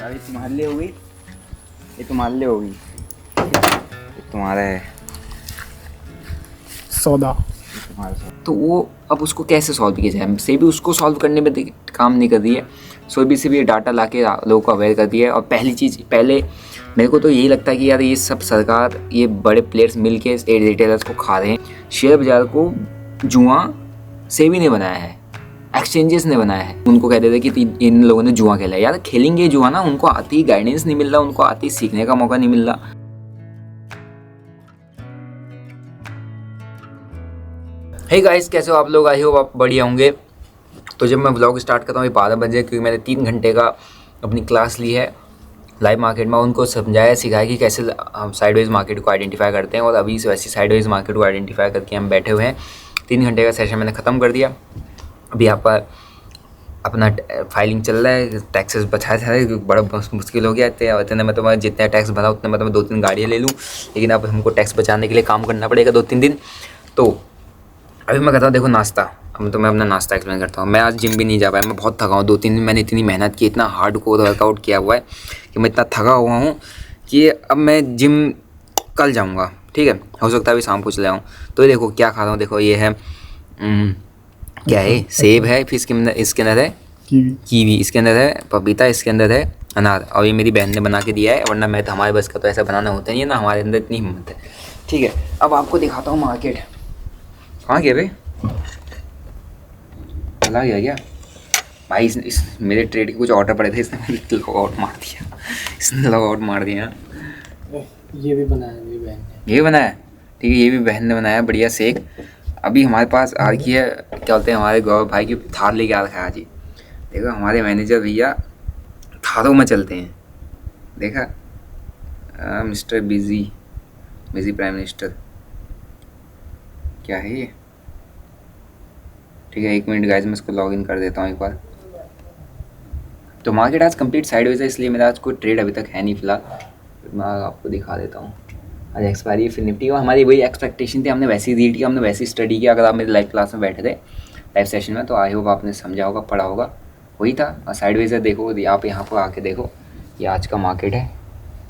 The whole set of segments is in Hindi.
चाबी तुम्हारे लिए होगी, ये तुम्हारे लिए होगी, ये तुम्हारा है सौदा। तुम्हारा सौदा। तो वो अब उसको कैसे सॉल्व किया जाए, सेबी उसको सॉल्व करने में काम नहीं कर रही है। सेबी से भी डाटा ला के लोगों को अवेयर कर दिया है। और पहले मेरे को तो यही लगता है कि यार ये सब सरकार, ये बड़े प्लेयर्स मिल के रिटेलर्स को खा रहे हैं। शेयर बाजार को जुआ सेबी ने बनाया है, एक्सचेंजेस ने बनाया है। उनको कहते थे कि इन लोगों ने जुआ खेला है। यार खेलेंगे जुआ ना, उनको आती गाइडेंस नहीं मिल रहा, उनको आती सीखने का मौका नहीं मिल रहा। हे गाइस, कैसे हो आप लोग? आई होप आप बढ़िया होंगे। तो जब मैं व्लॉग स्टार्ट करता हूँ 12 बजे, क्योंकि मैंने 3 घंटे का अपनी क्लास ली है लाइव मार्केट में। उनको समझाया सिखाया कि कैसे हम साइडवेज मार्केट को आइडेंटिफाई करते हैं। और अभी से वैसी साइडवेज मार्केट को आइडेंटिफाई करके हम बैठे हुए हैं। 3 घंटे का सेशन मैंने ख़त्म कर दिया। अभी यहाँ पर अपना फाइलिंग चल रहा है, टैक्सेस बचाए जा रहे हैं। बड़ा मुश्किल हो गया इतने में तो मैं जितना टैक्स भरा उतने में तो मैं 2-3 गाड़ियाँ ले लूँ, लेकिन अब हमको टैक्स बचाने के लिए काम करना पड़ेगा 2-3 दिन। तो अभी मैं करता हूँ देखो नाश्ता। अब तो मैं अपना नाश्ता एक्सप्लेन करता हूँ। मैं आज जिम भी नहीं जा पाया, मैं बहुत थका हूँ। 2-3 दिन मैंने इतनी मेहनत की, इतना हार्ड कोर वर्कआउट किया हुआ है कि मैं इतना थका हुआ हूँ कि अब मैं जिम कल जाऊँगा। ठीक है, हो सकता है अभी शाम को चले आऊँ। तो ये देखो क्या खा रहा हूँ, देखो ये है क्या है, सेब है, फिर इसके अंदर है कीवी, इसके अंदर है पपीता, इसके अंदर है अनार। और ये मेरी बहन ने बना के दिया है, वरना मैं तो हमारे बस का तो ऐसा बनाना होता नहीं है ना, हमारे अंदर इतनी हिम्मत है। ठीक है, अब आपको दिखाता हूँ मार्केट। कहाँ गया भाई? चला गया क्या भाई? इस मेरे ट्रेड के कुछ ऑर्डर पड़े थे, इसने मुझे लॉग आउट मार दिया। इसने लॉग आउट मार दिया। ये भी बनाया मेरी बहन ने। ये बनाया, ठीक है, ये भी बहन ने बनाया, बढ़िया शेक। अभी हमारे पास आ रखी है, क्या बोलते हैं, हमारे गौरव भाई की थार लेके आ रखा है आज ही। देखो हमारे मैनेजर भैया थारों में चलते हैं। देखा, मिस्टर बिजी प्राइम मिनिस्टर, क्या है ये? ठीक है, 1 मिनट गाइस, मैं इसको लॉग इन कर देता हूँ एक बार। तो मार्केट आज कंप्लीट साइडवेज है, इसलिए मेरा आज कोई ट्रेड अभी तक है नहीं फिलहाल। मैं आपको दिखा देता हूँ। आज एक्सपायरी फिर निफ्टी का हमारी वही एक्सपेक्टेशन थी, हमने वैसे ही रीड किया, हमने वैसे ही स्टडी किया। अगर आप मेरे लाइव क्लास में बैठे थे, लाइव सेशन में, तो आई होप आपने समझा होगा, पढ़ा होगा, वही था। और साइडवेज है, देखो आप यहाँ पर आके देखो, ये आज का मार्केट है।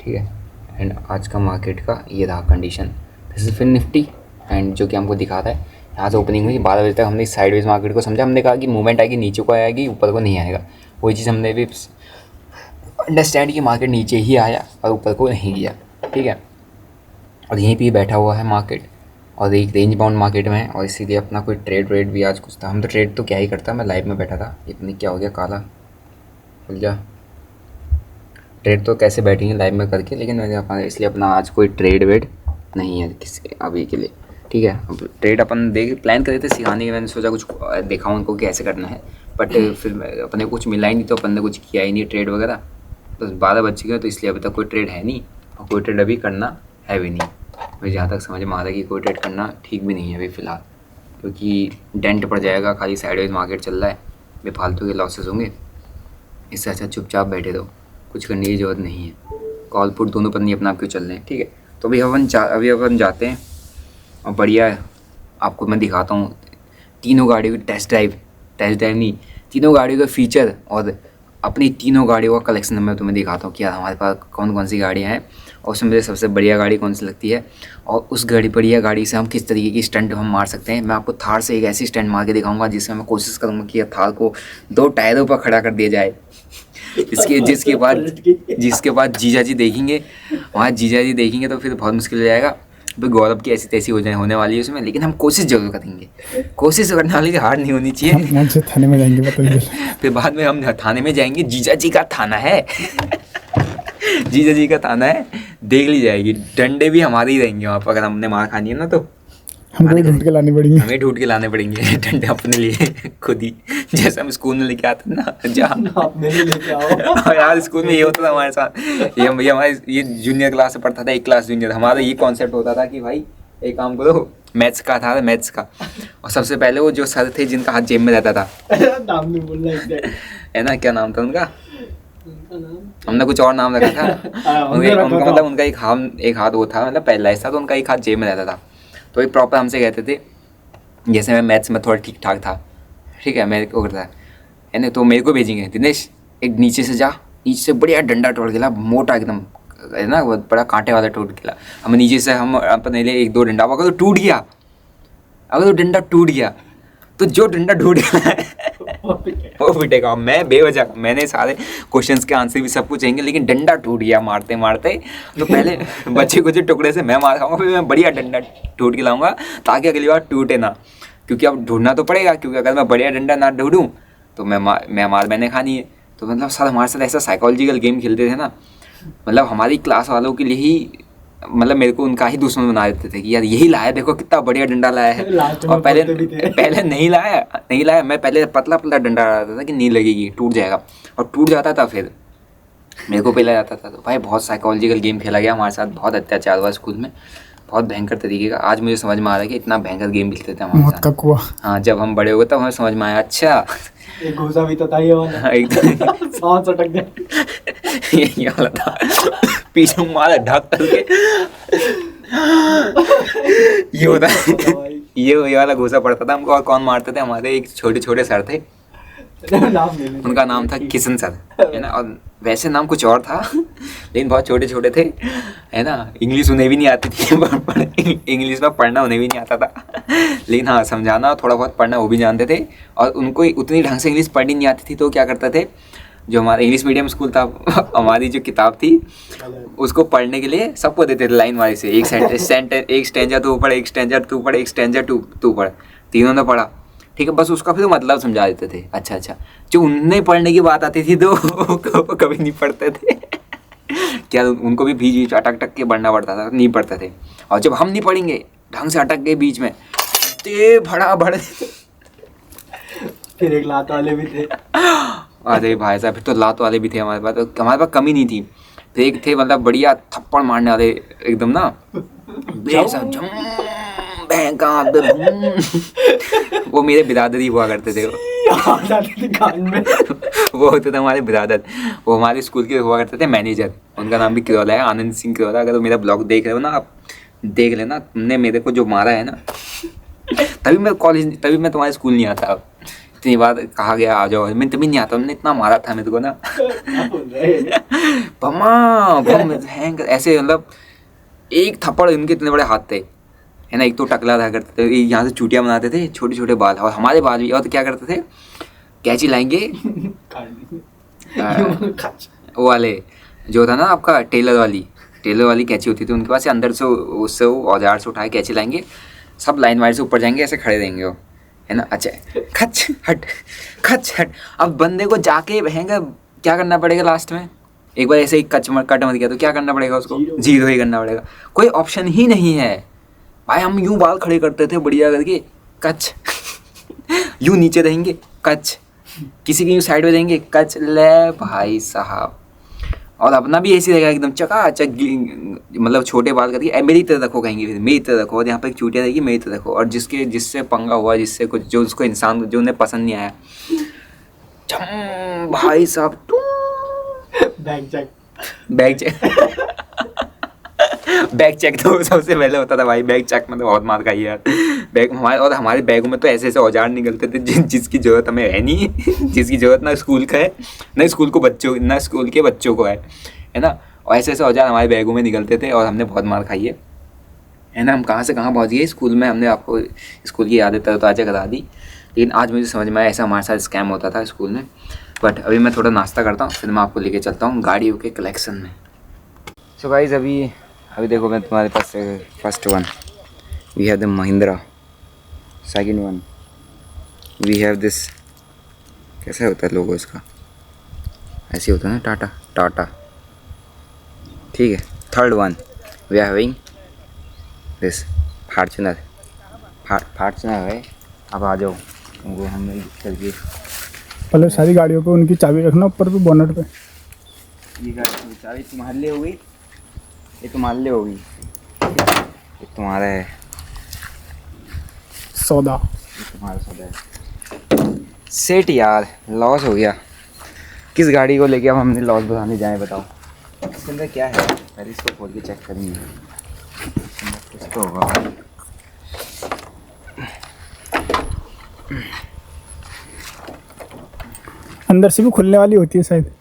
ठीक है, एंड आज का मार्केट का ये रहा कंडीशन। दिस इज फिर निफ्टी, एंड जो कि हमको दिखाता है यहाँ से ओपनिंग हुई 12 बजे तक। हमने साइडवेज मार्केट को समझा, हमने कहा कि मूवमेंट आएगी, नीचे को आएगी, ऊपर को नहीं आएगा। वही चीज़ हमने भी अंडरस्टैंड की, मार्केट नीचे ही आया और ऊपर को नहीं गया। ठीक है, और यहीं पे बैठा हुआ है मार्केट, और एक रेंज बाउंड मार्केट में है, और इसीलिए अपना कोई ट्रेड व्रेड भी आज कुछ था। हम तो ट्रेड तो क्या ही करता, मैं लाइव में बैठा था। इतनी क्या हो गया काला, खुल जा। ट्रेड तो कैसे बैठेंगे लाइव में करके, लेकिन इसलिए अपना आज कोई ट्रेड वेड नहीं है किसी अभी के लिए। ठीक है, अब ट्रेड अपन प्लान करे थे सिखाने के, मैंने सोचा कुछ दिखाऊँ उनको कैसे करना है, बट फिर अपने कुछ मिला ही नहीं, तो अपन ने कुछ किया ही नहीं ट्रेड वगैरह। तो 12 बज गए, तो इसलिए अभी तक कोई ट्रेड है नहीं, और कोई ट्रेड अभी करना है भी नहीं। मुझे जहाँ तक समझ में आ रहा है कि कोई ट्रेड करना ठीक भी नहीं है अभी फ़िलहाल, क्योंकि डेंट पड़ जाएगा। खाली साइडवेज मार्केट चल रहा है, बेफालतू के लॉसेस होंगे। इससे अच्छा चुपचाप बैठे रहो, कुछ करने की ज़रूरत नहीं है। कॉल पुट दोनों पर नहीं अपना आप क्यों चल रहे हैं। ठीक है, तो अभी अपन जाते हैं, और बढ़िया आपको मैं दिखाता हूँ तीनों गाड़ियों की टेस्ट ड्राइव नहीं, तीनों गाड़ियों का फीचर, और अपनी तीनों गाड़ियों का कलेक्शन मैं तुम्हें दिखाता हूँ कि यार हमारे पास कौन कौन सी गाड़ियाँ हैं, और उसमें मुझे सबसे बढ़िया गाड़ी कौन सी लगती है, और उस बढ़िया गाड़ी से हम किस तरीके की स्टंट हम मार सकते हैं। मैं आपको थार से एक ऐसी स्टंट मार के दिखाऊंगा जिसमें मैं कोशिश करूँगा कि थार को 2 टायरों पर खड़ा कर दिया जाए। जिसके बाद जीजा जी देखेंगे, वहाँ जीजा जी देखेंगे तो फिर बहुत मुश्किल हो जाएगा। तो गौरव की ऐसी तैसी होने वाली है उसमें, लेकिन हम कोशिश जरूर करेंगे। कोशिश करने वाली की हार नहीं होनी चाहिए। थाने में जाएंगे पता नहीं फिर बाद में हम थाने में जाएंगे, जीजा जी का थाना है। जीजा जी का थाना है, देख ली जाएगी। डंडे भी हमारे ही रहेंगे वहाँ पर, अगर हमने मार खानी है ना, तो हमें ढूंढ के लाने पड़ेंगे। हमें ढूंढ के लाने पड़ेंगे डंडे अपने लिए खुद ही, जैसे हम स्कूल में लेके आते ना, जहाँ लेके आओ। यार स्कूल में ये होता था हमारे साथ, ये हमारे ये जूनियर क्लास से पढ़ता था, 1 क्लास जूनियर। हमारा ये कॉन्सेप्ट होता था कि भाई एक काम करो, मैथ्स का था, मैथ्स का, और सबसे पहले वो जो सर थे जिनका हाथ जेब में रहता था, नाम नहीं बोलना है ना, क्या नाम था उनका, हमने कुछ और नाम रखा था। उनका मतलब उनका एक हाथ वो था, मतलब पहला हिस्सा, तो उनका एक हाथ जेब में रहता था। तो एक प्रॉपर हमसे कहते थे, जैसे मैं मैथ्स में थोड़ा ठीक ठाक था, ठीक है, मेरे को करता है ना, तो मेरे को भेजेंगे, दिनेश एक नीचे से जा नीचे से बढ़िया डंडा टूट गया, मोटा एकदम है ना, वो बड़ा कांटे वाला टूट गया। हम नीचे से हम अपने लिए 1-2 डंडा, अगर तो टूट गया, अगर तो डंडा टूट गया तो जो डंडा टूट गया वो पिटेगा। मैं बेवजह, मैंने सारे क्वेश्चंस के आंसर भी सब कुछ चाहिए, लेकिन डंडा टूट गया मारते मारते, तो पहले बच्चे को जो टुकड़े से मैं मार खाऊंगा, फिर मैं बढ़िया डंडा टूट के लाऊंगा ताकि अगली बार टूटे ना, क्योंकि अब ढूंढना तो पड़ेगा, क्योंकि अगर मैं बढ़िया डंडा ना ढूंढूं तो मैं मार मैंने खानी है। तो मतलब सर हमारे साथ ऐसा साइकोलॉजिकल गेम खेलते थे ना, मतलब हमारी क्लास वालों के लिए ही, मतलब मेरे को उनका ही दुश्मन बना देते थे कि यार यही लाया, देखो कितना बढ़िया डंडा लाया है। और पहले नहीं लाया, मैं पहले पतला पतला डंडा डालता था कि नहीं लगेगी, टूट जाएगा, और टूट जाता था, फिर मेरे को पहला जाता था। तो भाई बहुत साइकोलॉजिकल गेम खेला गया हमारे साथ, बहुत अत्याचार हुआ स्कूल में, बहुत भयंकर तरीके का। आज मुझे समझ में आ रहा है कि इतना भयंकर गेम खेलते थे हमारे साथ। हाँ, जब हम बड़े हो गए तब हमें समझ में आया, अच्छा एक घूसा भी तो था ये वाला, एकदम सांस अटक गया। ये वाला था, पीछे मारा ढक करके ये होता है। ये वाला घूसा पड़ता था हमको। और कौन मारते थे, हमारे एक छोटे छोटे सर थे, उनका नाम था किशन सर, है ना। और वैसे नाम कुछ और था, लेकिन बहुत छोटे छोटे थे, है ना। इंग्लिश उन्हें भी नहीं आती थी, इंग्लिश में पढ़ना उन्हें भी नहीं आता था, लेकिन हाँ समझाना थोड़ा बहुत पढ़ना वो भी जानते थे। और उनको उतनी ढंग से इंग्लिश पढ़नी नहीं आती थी, तो क्या करते थे, जो हमारा इंग्लिश मीडियम स्कूल था, हमारी जो किताब थी उसको पढ़ने के लिए सबको देते थे लाइन वाइज से, एक स्टैंजा तू पढ़, एक स्टैंजा तू पढ़, एक स्टैंजा तू पढ़, तीनों ने पढ़ा, ठीक है। बस उसका फिर मतलब समझा देते थे। अच्छा, जो उन्हें पढ़ने की बात आती थी तो कभी नहीं पढ़ते थे। क्या उनको भी बीच अटक के पढ़ना पड़ता था, नहीं पढ़ते थे। और जब हम नहीं पढ़ेंगे ढंग से, अटक गए बीच में, ते भड़ा फिर एक लात वाले भी थे। अरे भाई साहब, फिर तो लात वाले भी थे हमारे पास, तो हमारे पास कमी नहीं थी। फिर एक थे मतलब बढ़िया थप्पड़ मारने वाले एकदम ना, वो मेरे बिरादरी हुआ करते थे। वो होते थे हमारे बिरादर, वो हमारे स्कूल के हुआ करते थे मैनेजर, उनका नाम भी किरोला है, आनंद सिंह किरोला। अगर मेरा ब्लॉग देख रहे हो ना आप, देख लेना, तुमने मेरे को जो मारा है ना, तभी मैं तुम्हारे स्कूल नहीं आता। इतनी बार कहा गया आ जाओ, मैं तभी नहीं आता, उन्होंने इतना मारा था मेरे को ना, बम ऐसे, मतलब एक थप्पड़, इनके इतने बड़े हाथ थे, है ना। एक तो टकला था करते थे, यहाँ से चूटियाँ बनाते थे, छोटे छोटे बाल, और हमारे बाल भी। और तो क्या करते थे, कैंची लाएंगे, वो वाले जो था ना आपका टेलर वाली कैंची होती थी उनके पास, अंदर से उससे वो औजार से उठाए कैंची लाएंगे, सब लाइन वाइज से ऊपर जाएंगे, ऐसे खड़े रहेंगे वो, है ना। अच्छा, खच हट। अब बंदे को जाके बहेंगे, क्या करना पड़ेगा लास्ट में, एक बार ऐसे ही कट मत किया तो क्या करना पड़ेगा उसको, जीरो ही करना पड़ेगा, कोई ऑप्शन ही नहीं है भाई। हम यूं बाल खड़े करते थे बढ़िया करके, कच यूं नीचे रहेंगे, कच किसी की यूं साइड में रहेंगे, कच ले भाई साहब। और अपना भी ऐसे रहेगा एकदम चकाचक, मतलब छोटे बाल करके मेरी तरह रखो, कहेंगे फिर मेरी तरह रखो, और यहाँ पे एक चूटिया रहेगी मेरी तरह रखो। और जिससे पंगा हुआ, जिससे कुछ, जो उसको इंसान जो उन्हें पसंद नहीं आया, भाई साहब बैग चेक तो सबसे पहले होता था भाई। बैग चेक में तो बहुत मार खाई यार। हमारे बैगों में तो ऐसे ऐसे औजार निकलते थे जिसकी जरूरत हमें है नहीं, जिसकी जरूरत ना स्कूल का है, ना स्कूल के बच्चों को है ना। और ऐसे ऐसे औजार हमारे बैगों में निकलते थे, और हमने बहुत मार खाई है ना। हम कहाँ से कहाँ पहुँच गए स्कूल में, हमने आपको स्कूल की यादें तरोताज़ा करा दी। लेकिन आज मुझे समझ में आया ऐसा हमारे साथ स्कैम होता था स्कूल में। बट अभी मैं थोड़ा नाश्ता करता हूँ, फिर मैं आपको लेके चलता हूँ गाड़ियों के कलेक्शन में। सो गाइस, अभी देखो मैं तुम्हारे पास first one we have the Mahindra, second one we have this, कैसा होता है लोगो इसका, ऐसे होता है ना, टाटा, ठीक है। Third one we are having this Fortuner है। अब आ जाओ, वो हमने चलिए पहले सारी गाड़ियों पे उनकी चाबी रखना ऊपर पे, बोनट पे। ये गाड़ी की चाबी तुम्हारे लिए होगी, ये तुम्हारे लिए होगी, ये तुम्हारा है सौदा, ये तुम्हारा सौदा है। सेट यार, लॉस हो गया। किस गाड़ी को लेके अब हमने लॉस बढ़ाने जाएं, बताओ। इसके अंदर क्या है, पहले इसको खोल के चेक करेंगे, कुछ तो होगा। अंदर से भी खुलने वाली होती है शायद।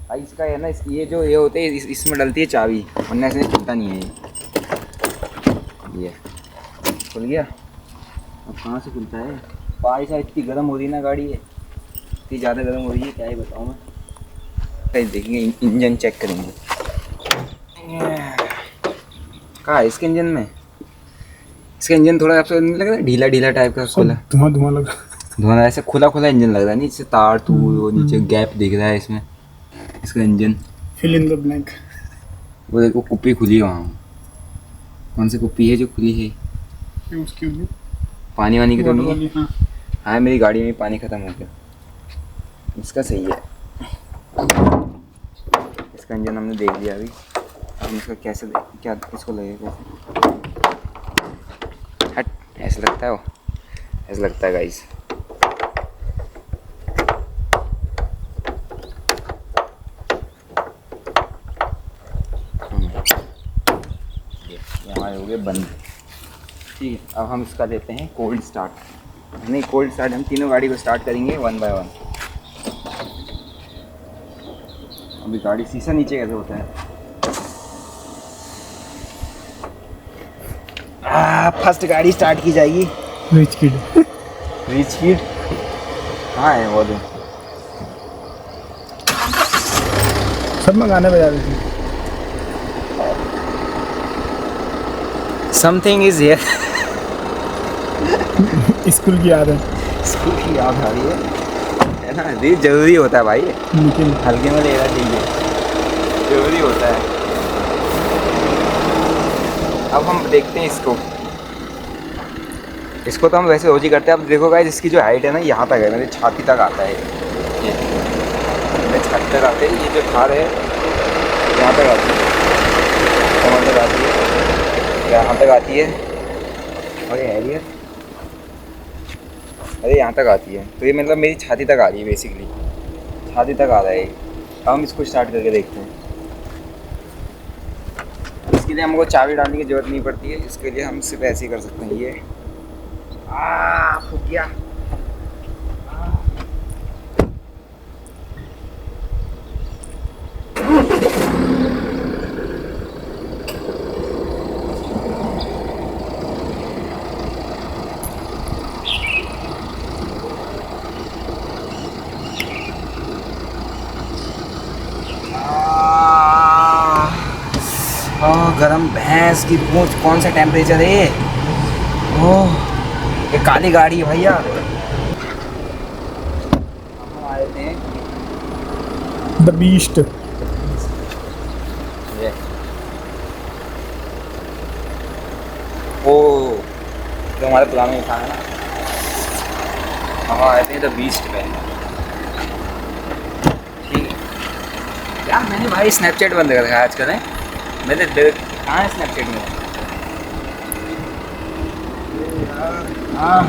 भाई इसका है ना, ये जो ये होते हैं इसमें डलती है चाबी, वरना ऐसे खुलता नहीं है ये खुल गया। अब कहाँ से खुलता है? भाई साहब इतनी गर्म हो रही है ना गाड़ी, है इतनी ज़्यादा गर्म हो रही है, क्या ही बताऊँ मैं। कहीं देखेंगे, इंजन चेक करेंगे। कहाँ है इसके इंजन में? इसका इंजन थोड़ा आपको नहीं लग रहा है ढीला ढीला टाइप का? खुला धुआं धुआं लग रहा धुआं, ऐसे खुला खुला इंजन लग रहा है, नीचे तार तू वो नीचे गैप दिख रहा है इसमें इसका engine. Fill in the blank. वो देखो कुप्पी खुली है वहाँ। कौन सी कुप्पी है जो खुली है? उसकी होगी पानी वानी की तो नहीं है? वाली, हाँ। हाँ मेरी गाड़ी में पानी ख़त्म हो गया। इसका सही है, इसका इंजन हमने देख लिया अभी। हम इसका कैसे क्या इसको लगेगा कैसे? हट, ऐसे लगता है वो, ऐसे लगता है गाइस। ये हमारे हो गए बंद। ठीक है, अब हम इसका देते हैं कोल्ड स्टार्ट। नहीं कोल्ड स्टार्ट, हम तीनों गाड़ी को स्टार्ट करेंगे 1 बाय 1। अभी गाड़ी शीशा नीचे कैसे होता है? फर्स्ट गाड़ी स्टार्ट की जाएगी। Rich kid. रिच किड कहाँ है वो? दो सब में गाने बजा रही थी। Something is here. स्कूल की याद है। स्कूल की याद आ रही है ना? ये जरूरी होता है भाई, लेकिन हल्के में लेना चाहिए, जरूरी होता है। अब हम देखते हैं इसको तो हम वैसे रोज ही करते हैं। अब देखो गाइस, इसकी जो हाइट है ना यहाँ तक है, मेरी छाती तक आता है ये, मेरे छाती तक आते हैं। ये जो थार है यहाँ तक आती है, कमर तक आती है, यहाँ तक आती है, और ये हैरियर अरे यहाँ तक आती है। तो ये मतलब मेरी छाती तक आ रही है, बेसिकली छाती तक आ रहा है। अब हम इसको स्टार्ट करके देखते हैं। इसके लिए हमको चाबी डालने की ज़रूरत नहीं पड़ती है, इसके लिए हम सिर्फ ऐसे ही कर सकते हैं। ये फूक गया। गरम भैंस की पूंछ, कौन सा टेम्परेचर है? ओह ये काली गाड़ी है भैया। हम आए थे द बीस्ट। ये ओ जो हमारे पुराने में था ना, हम आए थे द बीस्ट में। ठीक है यार, मैंने भाई स्नैपचैट बंद कर रखा है आजकल है। मैंने कहाँ है स्नैपचैट में? हाँ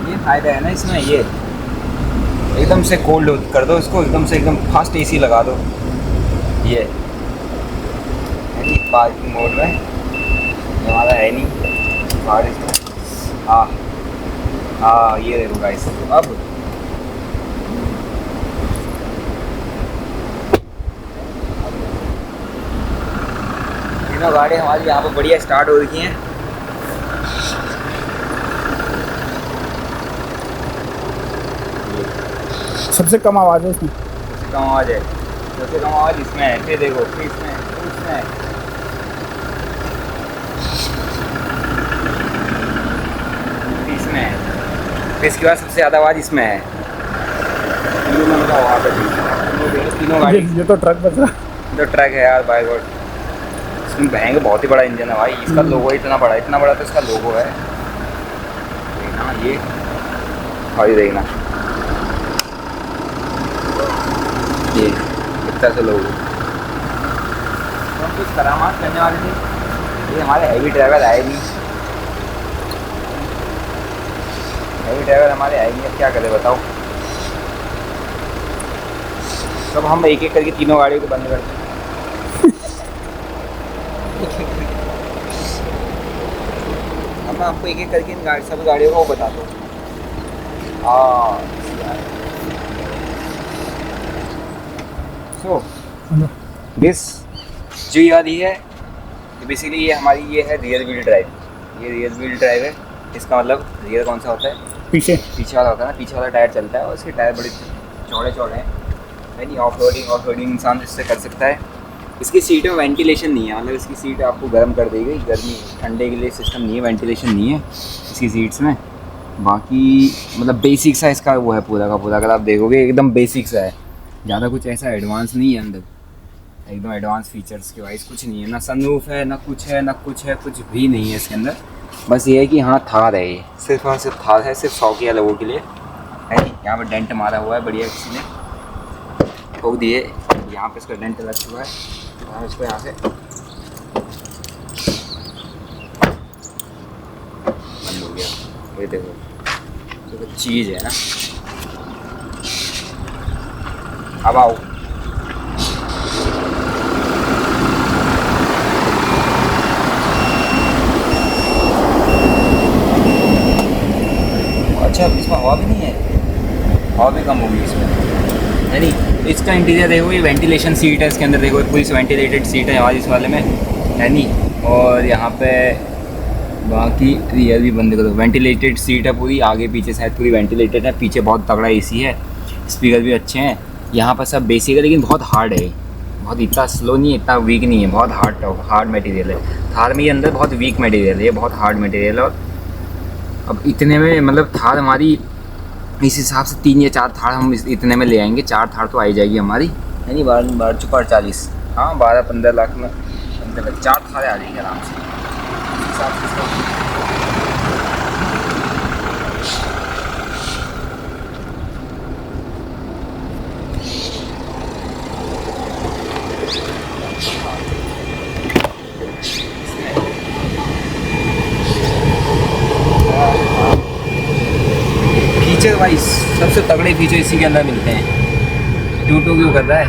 ये फ़ायदा है ना इसमें, ये एकदम से कोल्ड कर दो इसको, एकदम से एकदम फास्ट एसी लगा दो। ये है नहीं पार्किंग मोड में, ये हमारा है नहीं बारिश में। हाँ ये देखो गाइस, अब तीनों गाड़ी हमारी यहाँ पर बढ़िया स्टार्ट हो रही हैं। सबसे कम आवाज़ है इसमें। सबसे कम आवाज़ है, सबसे कम आवाज़ इसमें है। फिर देखो, फिर इसमें, फिर इसमें, फिर इसमें है, फिर इसके बाद सबसे ज़्यादा आवाज़ इसमें है। तीनों में का आवाज़ है, तीनों गाड़ी। ये तो ट्रक बच रहा। जो ट्रक है यार, बाय गॉड इसमें बहंगे बहुत ही बड़ा इंजन है भाई। इसका लोगो इतना बड़ा तो इसका लोगो है देखना। ये भाई देखना, ये इतना से लोगो। तो हम कुछ करामात करने वाले थे, ये हमारे हैवी ड्राइवर आए नहीं। हैवी ड्राइवर हमारे आए नहीं, अब क्या करें बताओ। तब हम एक एक करके तीनों गाड़ियों को बंद करते हैं। एक एक मैं आपको एक एक करके इन सब गाड़ियों का वो बताता हूँ। सो दिस जो ये वाली है बेसिकली ये हमारी ये है रियर व्हील ड्राइव। ये रियर व्हील ड्राइव है। इसका मतलब रियर कौन सा होता है? पीछे वाला होता है ना, पीछे वाला टायर चलता है और इसके टायर बड़े चौड़े चौड़े हैं, है नहीं। ऑफ रोडिंग इंसान इससे कर सकता है। इसकी सीट में वेंटिलेशन नहीं है, मतलब इसकी सीट आपको गर्म कर देगी, गर्मी ठंडे के लिए सिस्टम नहीं है, वेंटिलेशन नहीं है इसकी सीट्स में। बाकी मतलब बेसिक सा इसका वो है पूरा का पूरा, अगर आप देखोगे एकदम बेसिक सा है, ज़्यादा कुछ ऐसा एडवांस नहीं है अंदर, एकदम एडवांस फीचर्स के वाइज कुछ नहीं है, ना सनरूफ है ना कुछ है, ना कुछ है, कुछ भी नहीं है इसके अंदर। बस ये है कि हाँ थार है, ये सिर्फ और सिर्फ थार है, सिर्फ शौकिया लोगों के लिए है। यहाँ पर डेंट मारा हुआ है बढ़िया, किसी ने ठोक दिए, यहाँ पे इसका डेंट लग चुका है। हम इसको यहाँ से बंद हो गया, ये देखो तो कुछ चीज़ है ना। अब आओ, अच्छा इसमें हवा भी नहीं है, हवा भी कम होगी इसमें, है नहीं। इसका इंटीरियर देखो, ये वेंटिलेशन सीट है इसके अंदर, देखो पूरी वेंटिलेटेड सीट है हमारी इस वाले में, है नहीं। और यहाँ पे बाकी रियर भी बंद करो, वेंटिलेटेड सीट है पूरी, आगे पीछे शायद पूरी वेंटिलेटेड है, पीछे बहुत तगड़ा एसी है, स्पीकर भी अच्छे हैं। यहाँ पर सब बेसिक है लेकिन बहुत हार्ड है, बहुत इतना स्लो नहीं है, इतना वीक नहीं है, बहुत हार्ड मटेरियल है। थार में ये अंदर बहुत वीक मटेरियल है, ये बहुत हार्ड मटेरियल है। और अब इतने में मतलब थार हमारी इस हिसाब से 3 या 4 थार हम इतने में ले आएंगे, 4 थार तो आई जाएगी हमारी, है नहीं। 12 चुका 40, हाँ 12-15 लाख में 4 थारें आ जाएंगे आराम से, इस हिसाब से। फीचर वाइज सबसे तगड़े फीचर इसी के अंदर मिलते हैं। टू क्यों कर रहा है?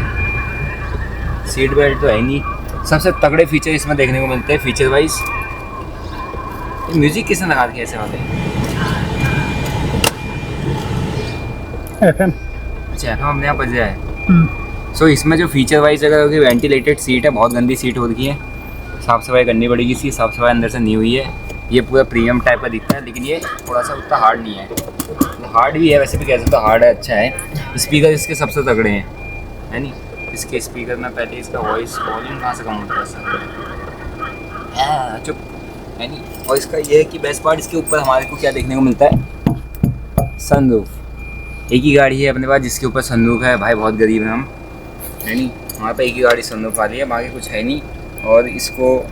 सीट बेल्ट तो है नहीं। सबसे तगड़े फीचर इसमें देखने को मिलते हैं फीचर वाइज। म्यूजिक किसने लगा दिया ऐसे वाले? FM। अच्छा FM हमने यहाँ बज जाए। सो इसमें जो फीचर वाइज अगर होगी, वेंटिलेटेड सीट है, बहुत गंदी सीट हो रखी है, साफ़ सफाई करनी पड़ेगी इसकी, साफ़ सफाई अंदर से नहीं हुई है। ये पूरा प्रीमियम टाइप का दिखता है, लेकिन ये थोड़ा सा उतना हार्ड नहीं है, हार्ड भी है वैसे भी कह सकते हो, हार्ड है, अच्छा है। स्पीकर इसके सबसे तगड़े हैं, है नहीं। इसके स्पीकर में पहले इसका वॉइस वॉल्यूम कहाँ से कम होता है सर, चुप, है नहीं। और इसका ये है कि बेस्ट पार्ट, इसके ऊपर हमारे को क्या देखने को मिलता है? सनरूफ। एक ही गाड़ी है अपने पास जिसके ऊपर सनरूफ है, भाई बहुत गरीब हैं हम, है नहीं। हमारे पास एक ही गाड़ी सनरूफ वाली है, बाकी कुछ है नहीं। और इसको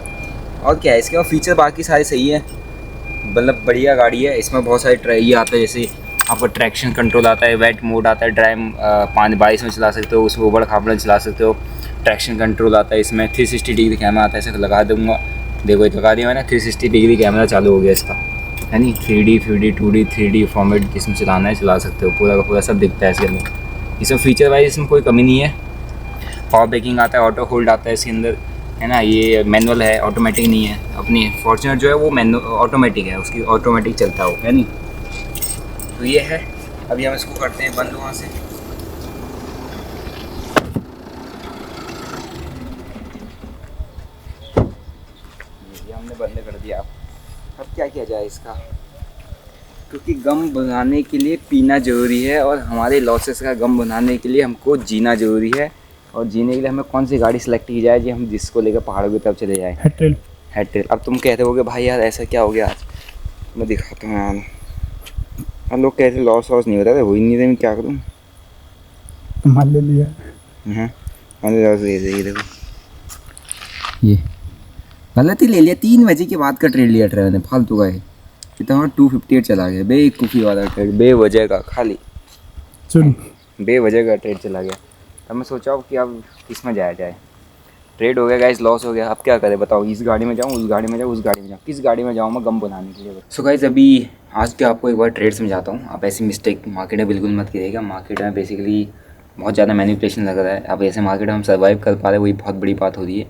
और क्या है इसके और फीचर, बाकी सारे सही है, मतलब बढ़िया गाड़ी है। इसमें बहुत सारे ये आता है, जैसे आपका ट्रैक्शन कंट्रोल आता है, वेट मोड आता है, ड्राइव 5-22 में चला सकते हो, उसमें उबड़ खाबड़ चला सकते हो। ट्रैक्शन कंट्रोल आता है इसमें, 360 डिग्री कैमरा आता है, इसे लगा दूँगा, देखो ये लगा दिया मैंने, 360 डिग्री कैमरा चालू हो गया इसका, है नहीं। 3D 2D 3D फॉर्मेट जिसमें चलाना है चला सकते हो, पूरा का पूरा सब दिखता है इसके अंदर। इसमें फीचर वाइज इसमें कोई कमी नहीं है। पावर ब्रेकिंग आता है, ऑटो होल्ड आता है इसके अंदर, है ना। ये मैनुअल है, ऑटोमेटिक नहीं है। अपनी फॉर्च्यूनर जो है वो मैनुअल ऑटोमेटिक है, उसकी ऑटोमेटिक चलता है वो, है नहीं। तो ये है, अभी हम इसको करते हैं बंद वहाँ से। ये हमने बंद कर दिया। अब क्या किया जाए इसका, क्योंकि गम बनाने के लिए पीना ज़रूरी है, और हमारे लॉसेस का गम बनाने के लिए हमको जीना ज़रूरी है। और जीने के लिए हमें कौन सी गाड़ी सेलेक्ट की जाए जी हम जिसको लेकर पहाड़ों की तरफ चले जाए? हेड। अब तुम कहते होगे भाई यार ऐसा क्या हो गया आज, मैं दिखाता हूँ यार। हम लोग कहते लॉस वॉस नहीं होता था, हो ही नहीं रहा, मैं क्या करूँ। तुम्हार ले लिया। मैंने लॉस ले लिया, देखो ये गलती ले लिया। 3 बजे के बाद का ट्रेड लिया ड्राइवर ने, फालतू का है। इतना 258 चला गया, बेवकूफ़ी वाला ट्रेड, बेवजह का, खाली बेवजह का ट्रेड चला गया। तब मैं सोचा कि अब किस में जाया जाए। ट्रेड हो गया गाइस, लॉस हो गया, अब क्या करें बताओ? इस गाड़ी में जाऊँ, उस गाड़ी में जाऊँ, उस गाड़ी में जाऊँ, किस गाड़ी में जाऊँ मैं गम बनाने के लिए? सो गाइस अभी आज तो आपको एक बार ट्रेड समझाता हूँ। आप ऐसी मिस्टेक मार्केट में बिल्कुल मत करिएगा। मार्केट में बेसिकली बहुत ज़्यादा मैनिपुलेशन लग रहा है। अब ऐसे मार्केट में हम सर्वाइव कर पा रहे हैं, वही बहुत बड़ी बात हो रही है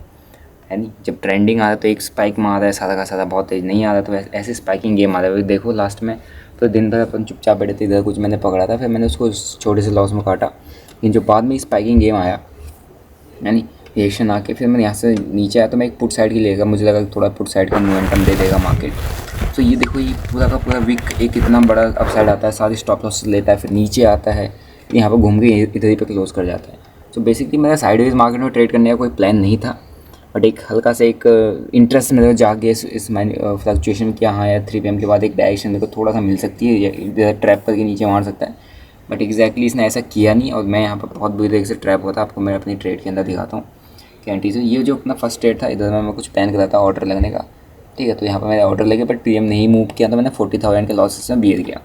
है नहीं। जब ट्रेंडिंग आ रहा है तो एक स्पाइक में आ रहा है सारा का सारा, बहुत तेज नहीं आ रहा तो ऐसे स्पाइकिंग गेम आ रहा है। देखो लास्ट में तो दिन भर अपन चुपचाप बैठे थे, इधर कुछ मैंने पकड़ा था, फिर मैंने उसको छोटे से लॉस में काटा। लेकिन जो बाद में स्पाइकिंग गेम आया यानी रिएक्शन आके, फिर मैं यहाँ से नीचे आया तो मैं एक पुट साइड की लेगा, मुझे लगा थोड़ा पुट साइड का मोमेंटम दे देगा मार्केट। तो ये देखो ये पूरा का पूरा वीक एक इतना बड़ा अपसाइड आता है, सारी स्टॉप लॉस लेता है, फिर नीचे आता है, यहाँ पर घूम के इधर ही पे क्लोज कर जाता है। तो बेसिकली मेरा साइडवेज मार्केट में ट्रेड करने का कोई प्लान नहीं था, बट एक हल्का सा एक इंटरेस्ट मेरे को जाके इस फ्लक्चुएशन किया। हाँ यार 3 PM के बाद एक डायरेक्शन मेरे को थोड़ा सा मिल सकती है, इधर ट्रैप करके नीचे मार सकता है, बट एग्जैक्टली इसने ऐसा किया नहीं और मैं यहाँ पर बहुत बुरी तरीके से ट्रैप हुआ था। आपको मैं अपनी ट्रेड के अंदर दिखाता हूँ कैंटी से। ये जो अपना फर्स्ट ट्रेड था, इधर मैं कुछ प्लान करा था ऑर्डर लगने का, ठीक है। तो यहाँ पर मैंने ऑर्डर लगे बट PM नहीं मूव किया, तो मैंने 40,000 के लॉसेस में बियर किया।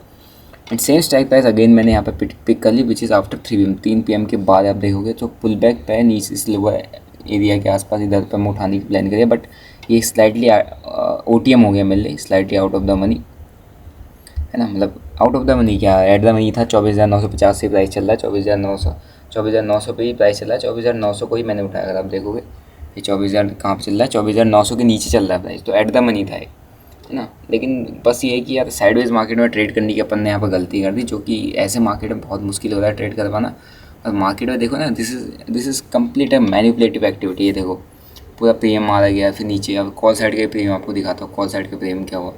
And same strike price again मैंने यहाँ पे पिक कर ली, विच इज़ आफ्टर 3 PM के बाद आप देखोगे तो पुल बैक पे नीचे इस लोअर एरिया के आसपास इधर पर मैं उठाने की प्लान करिए, बट ये स्लाइटली OTM हो गया मेरे लिए, slightly out of the money, है ना। मतलब आउट ऑफ द मनी क्या, एट द मनी था। 24,950 से प्राइस चल रहा है, 24,900 पे ही प्राइस चल रहा है। 24,900 को ही मैंने उठाया, अगर आप देखोगे ये 24,000 कहाँ पर चल रहा है, 24,900 के नीचे चल रहा है प्राइस, तो एट द मनी था है ना। लेकिन बस ये है कि यार साइडवेज मार्केट में ट्रेड करने की अपन ने यहाँ पर गलती कर दी, जो कि ऐसे मार्केट में बहुत मुश्किल हो रहा है ट्रेड कर पाना। और मार्केट में देखो ना, this is complete manipulative activity. ये देखो पूरा प्रीमियम मारा गया, फिर नीचे अब कॉल साइड का प्रीमियम आपको दिखाता हूँ। कॉल साइड का प्रीमियम क्या हुआ,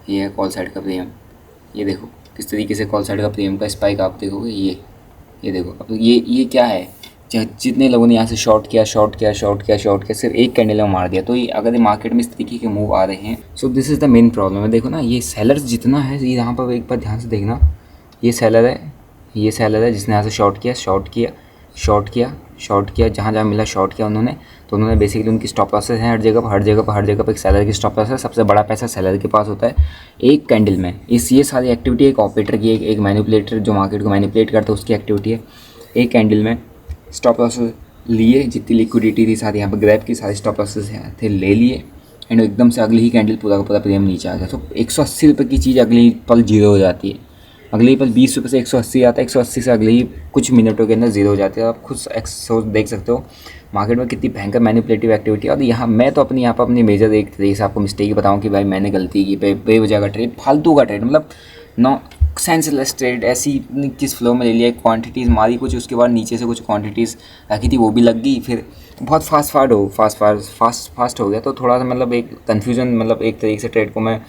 ये है कॉल साइड का प्रीमियम। ये देखो किस तरीके से कॉल साइड का प्रीमियम का स्पाइक आप देखोगे, ये देखो। अब ये क्या है, जितने लोगों ने यहाँ से शॉर्ट किया, सिर्फ एक कैंडल में मार दिया। तो ये अगर मार्केट में इस तरीके के मूव आ रहे हैं, so this is the main problem है। देखो ना, ये सेलर्स जितना है, ये यहाँ पर एक बार ध्यान से देखना, ये सेलर है जिसने यहाँ से शॉर्ट किया, जहाँ मिला शॉर्ट किया उन्होंने। तो उन्होंने बेसिकली उनकी स्टॉप लॉसेस हैं हर जगह पर एक सेलर की स्टॉप लॉस है। सबसे बड़ा पैसा सेलर के पास होता है एक कैंडल में। ये सारी एक्टिविटी एक ऑपरेटर की, एक मैनिपुलेटर जो मार्केट को मैनिपुलेट करता है उसकी एक्टिविटी है। एक कैंडल में स्टॉप लॉसेस लिए, जितनी लिक्विडिटी थी सारी यहाँ पर ग्रैब की, सारी स्टॉप लॉसेस थे ले लिए, एंड एकदम से अगली ही कैंडल पूरा का पूरा प्रीमियम नीचे आ गया। तो 180 रुपये की चीज़ अगली पल जीरो हो जाती है, अगले ही पल 20 रुपये से 180 आता है, 180 से अगले ही कुछ मिनटों के अंदर जीरो हो जाती है। आप खुद सोच देख सकते हो मार्केट में कितनी भयंकर मैनिपुलेटिव एक्टिविटी है। और यहाँ मैं तो यहाँ पर अपनी मेजर एक तरीके से आपको मिस्टेक बताऊँ कि भाई मैंने गलती की, बेवजह का ट्रेड, फालतू का ट्रेड, मतलब नो सेंसलेस ट्रेड, ऐसी किस फ्लो में ले लिया, क्वांटिटीज़ मारी कुछ, उसके बाद नीचे से कुछ क्वांटिटीज़ रखी थी वो भी लग गई, फिर बहुत फास्ट हो गया। तो थोड़ा सा मतलब एक कन्फ्यूज़न, मतलब एक तरीके से ट्रेड को मैं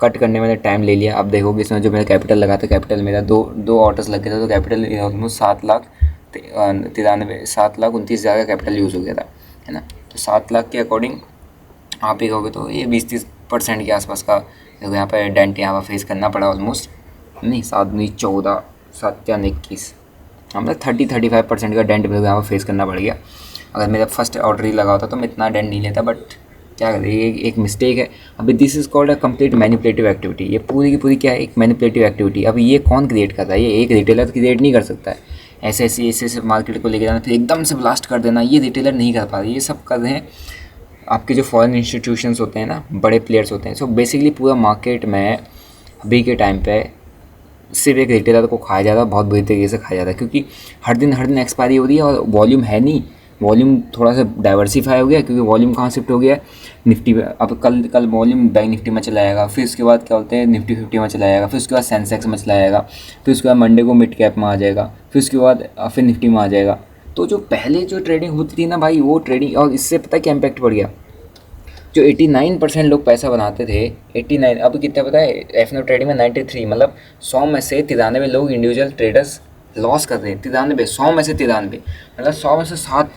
कट करने में टाइम ले लिया। अब देखोगे इसमें जो मेरा कैपिटल लगा था, कैपिटल मेरा दो ऑर्डर्स लग गया था, तो कैपिटल ऑलमोस्ट 7,29,000 का कैपिटल यूज़ हो गया था, है ना। तो 7 लाख के अकॉर्डिंग आप ही कहोगे तो ये 20-30% के आसपास का देखो यहाँ पर डेंट यहाँ पर फेस करना पड़ा ऑलमोस्ट, नहीं 7-14 7-21, मतलब 30-35% का डेंट मेरे को यहाँ पर फेस करना पड़ गया। अगर मेरा फर्स्ट ऑर्डर ही लगा होता तो मैं इतना डेंट नहीं लेता, बट क्या करें, ये एक मिस्टेक है। अभी this is called a complete manipulative activity. ये पूरी की पूरी क्या है, एक मैनिपुलेटिव एक्टिविटी। अभी ये कौन क्रिएट कर रहा है, ये एक रिटेलर क्रिएट नहीं कर सकता है। ऐसे मार्केट को लेके जाना, फिर एकदम से ब्लास्ट कर देना, ये रिटेलर नहीं कर पा रहे। ये सब कर रहे हैं आपके जो फॉरेन इंस्टीट्यूशंस होते हैं ना, बड़े प्लेयर्स होते हैं। सो बेसिकली पूरा मार्केट में अभी के टाइम पे सिर्फ एक रिटेलर को खाया जा रहा है, बहुत बुरी तरीके से खाया जा रहा है, क्योंकि हर दिन एक्सपायरी हो रही है और वॉल्यूम है नहीं। वॉल्यूम थोड़ा सा डाइवर्सिफाई हो गया, क्योंकि वॉल्यूम कहाँ शिफ्ट हो गया, निफ्टी में। अब कल वॉल्यूम बैंक निफ्टी में चला जाएगा, फिर उसके बाद क्या बोलते हैं निफ्टी 50 में चला जाएगा, फिर उसके बाद सेंसेक्स में चला जाएगा, फिर उसके बाद मंडे को मिड कैप में आ जाएगा, फिर उसके बाद फिर निफ्टी में आ जाएगा। तो जो पहले जो ट्रेडिंग होती थी ना भाई, वो ट्रेडिंग, और इससे पता है क्या इम्पैक्ट पड़ गया, जो 89% लोग पैसा बनाते थे, 89, अब कितना पता है एफ ट्रेडिंग में 93, मतलब 100 में से 93 लोग इंडिविजुअल ट्रेडर्स लॉस कर रहे हैं। 93, 100 में से 93, मतलब 100 में से 7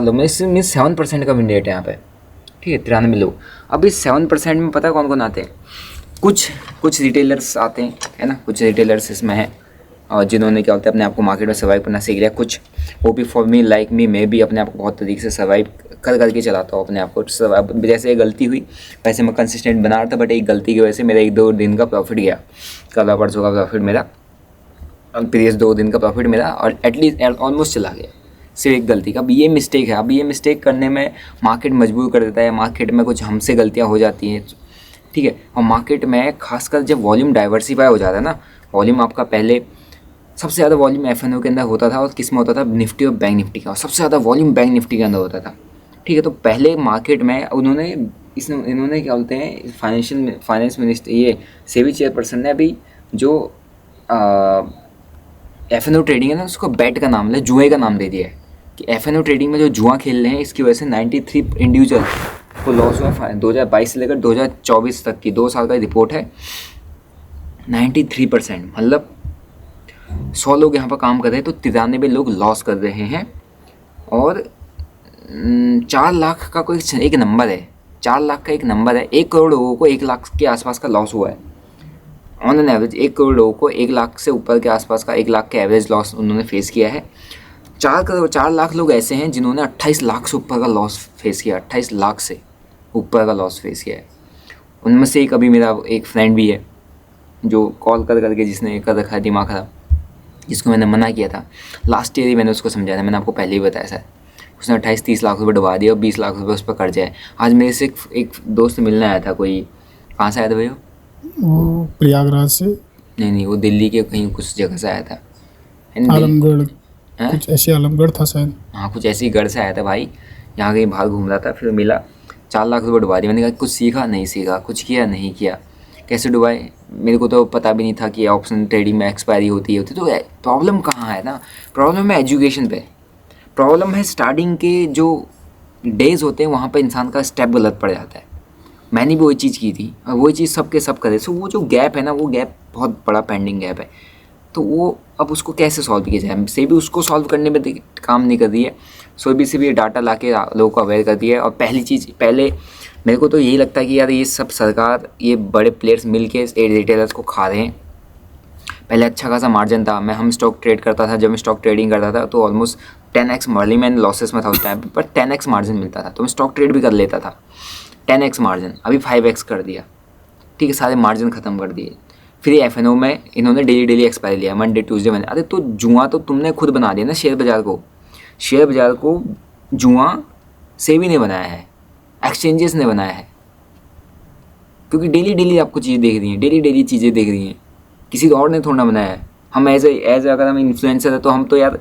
लोग, इससे मीन 7% का विन रेट है यहाँ पे, ठीक है, 93 लोग। अब इस 7% में पता है कौन कौन आते हैं, कुछ रिटेलर्स आते हैं, है ना, कुछ रिटेलर्स इसमें हैं और जिन्होंने क्या होता है अपने आप को मार्केट में सर्वाइव करना सीख लिया। कुछ वो भी फॉर मी लाइक मी, मैं भी अपने आप को बहुत तरीके से सर्वाइव करके चलाता हूँ अपने आप को। जैसे ये गलती हुई वैसे मैं कंसिस्टेंट बना रहा था, बट एक गलती की वजह से मेरा 1-2 दिन का प्रॉफिट गया, कल परसों का प्रॉफिट मेरा, प्रीवियस 2 दिन का प्रॉफिट मेरा और एटलीस्ट ऑलमोस्ट चला गया, सिर्फ एक गलती का। अब ये मिस्टेक है, अब ये मिस्टेक करने में मार्केट मजबूर कर देता है, मार्केट में कुछ हमसे गलतियाँ हो जाती हैं, ठीक है। और मार्केट में खासकर जब वॉल्यूम डाइवर्सिफाई हो जाता है ना, वॉल्यूम आपका पहले सबसे ज़्यादा वॉल्यूम FNO के अंदर होता था, और किस में होता था, निफ्टी और बैंक निफ्टी का, और सबसे ज़्यादा वॉल्यूम बैंक निफ्टी के अंदर होता था, ठीक है। तो पहले मार्केट में इन्होंने क्या बोलते हैं, फाइनेंस मिनिस्टर, ये सेबी चेयरपर्सन ने अभी जो एफ ट्रेडिंग है ना, उसको बेट का नाम जुए का नाम दे दिया है कि एफ ट्रेडिंग में जो जुआ खेल रहे हैं इसकी वजह से 93 इंडिविजुअल को लॉस हुआ। 2022 से लेकर 2024 तक की 2 साल का रिपोर्ट है। 93%, मतलब 100 लोग यहाँ पर काम कर रहे हैं तो 93 लोग लॉस कर रहे हैं। और 4 लाख का कोई एक नंबर है, 4 लाख का एक नंबर है। 1 करोड़ लोगों को 1 लाख के आसपास का लॉस हुआ है ऑन एन एवरेज। 1 करोड़ लोगों को 1 लाख से ऊपर के आसपास का 1 लाख के एवरेज लॉस उन्होंने फेस किया है। 4 लाख लोग ऐसे हैं जिन्होंने 28 लाख से ऊपर का लॉस फेस किया, 28 लाख से ऊपर का लॉस फेस किया है। उनमें से एक अभी मेरा एक फ्रेंड भी है जो कॉल करके जिसने कर रखा है दिमाग ख़राब, जिसको मैंने मना किया था लास्ट ईयर ही, मैंने उसको समझाया था, मैंने आपको पहले ही बताया सर। उसने 28-30 लाख रुपये डुबा दिया और 20 लाख रुपये उस पर कर्जा है। आज मेरे से एक दोस्त मिलने आया था, कोई कहाँ से आया था भैया? वो प्रयागराज से। नहीं, वो दिल्ली के कहीं कुछ जगह से आया था, आलमगढ़, कुछ ऐसे आलमगढ़ था शायद। हाँ, कुछ ऐसी घर से आया था भाई, यहाँ कहीं बाहर घूम रहा था, फिर मिला 4 लाख रुपये डुबा दिया। मैंने कहा कुछ सीखा नहीं सीखा, कुछ किया नहीं किया, कैसे डुबाए? मेरे को तो पता भी नहीं था कि ऑप्शन ट्रेडिंग में एक्सपायरी होती है। तो प्रॉब्लम कहाँ है ना, प्रॉब्लम है एजुकेशन पे, प्रॉब्लम है स्टार्टिंग के जो डेज़ होते हैं वहाँ पे इंसान का स्टेप गलत पड़ जाता है। मैंने भी वही चीज़ की थी और वही चीज़ सबके सब करे। सो वो जो गैप है ना, वो गैप बहुत बड़ा पेंडिंग गैप है। तो वो अब उसको कैसे सॉल्व किया जाए? सेबी उसको सॉल्व करने में काम नहीं कर रही है। सेबी से भी डाटा ला के लोगों को अवेयर कर दिया है। और पहले मेरे को तो यही लगता है कि यार ये सब सरकार, ये बड़े प्लेयर्स मिल के रिटेलर्स को खा रहे हैं। पहले अच्छा खासा मार्जिन था, हम स्टॉक ट्रेड करता था, जब मैं स्टॉक ट्रेडिंग करता था तो almost 10x early man losses में था उस टाइम पर 10x मार्जिन मिलता था, तो मैं स्टॉक ट्रेड भी कर लेता था। 10x मार्जिन अभी 5x कर दिया, ठीक है, सारे मार्जिन ख़त्म कर दिए। फिर एफ&ओ में इन्होंने डेली एक्सपायरी लिया, मंडे ट्यूसडे में। अरे तो जुआ तो तुमने खुद बना दिया ना, शेयर बाज़ार को जुआ सेबी ने बनाया है, एक्सचेंजेस ने बनाया है, क्योंकि डेली आपको चीज़ देख रही हैं, डेली चीज़ें देख रही हैं, किसी और ने थोड़ा बनाया है। हम एज अगर हम इन्फ्लुएंसर है तो हम तो यार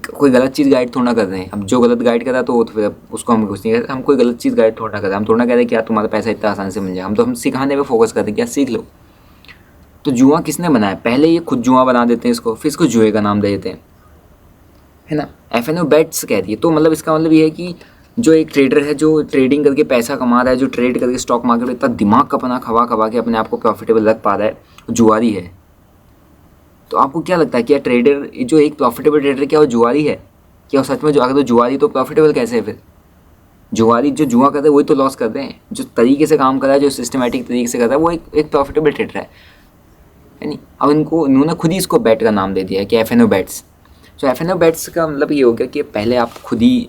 कोई गलत चीज़ गाइड थोड़ा कर रहे हैं। अब जो गलत गाइड कर रहा है तो वो तो फिर उसको हम कुछ नहीं कहते, हम कोई गलत चीज़ गाइड थोड़ा कर रहे हैं। हम थोड़ा कह रहे हैं कि यार तुम्हारा पैसा इतना आसानी से मिल जाए, हम सिखाने पे फोकस करते हैं कि यार सीख लो। तो जुआ किसने बनाया? पहले ये खुद जुआ बना देते हैं इसको, फिर इसको जुए का नाम दे देते हैं, है ना। एफ&ओ बेट्स कह दिए, तो मतलब इसका मतलब ये है कि जो एक ट्रेडर है जो ट्रेडिंग करके पैसा कमा रहा है, जो ट्रेड करके स्टॉक मार्केट में इतना दिमाग का अपना खवा के अपने आप को प्रॉफिटेबल रख पा रहा है, जुआरी है। तो आपको क्या लगता है, क्या ट्रेडर जो एक प्रॉफिटेबल ट्रेडर क्या वो जुआरी है? क्या वो सच में अगर तो जुआरी तो प्रॉफिटेबल कैसे है? फिर जुआरी जो जुआ करते हैं वही तो लॉस करते हैं। जो तरीके से काम कर रहा है, जो सिस्टमेटिक तरीके से करता है, वो एक प्रॉफिटेबल ट्रेडर है नहीं। अब इन्होंने खुद ही इसको बेट का नाम दे दिया है कि एफ&ओ बेट्स। सो एफ&ओ बेट्स का मतलब ये हो गया कि पहले आप खुद ही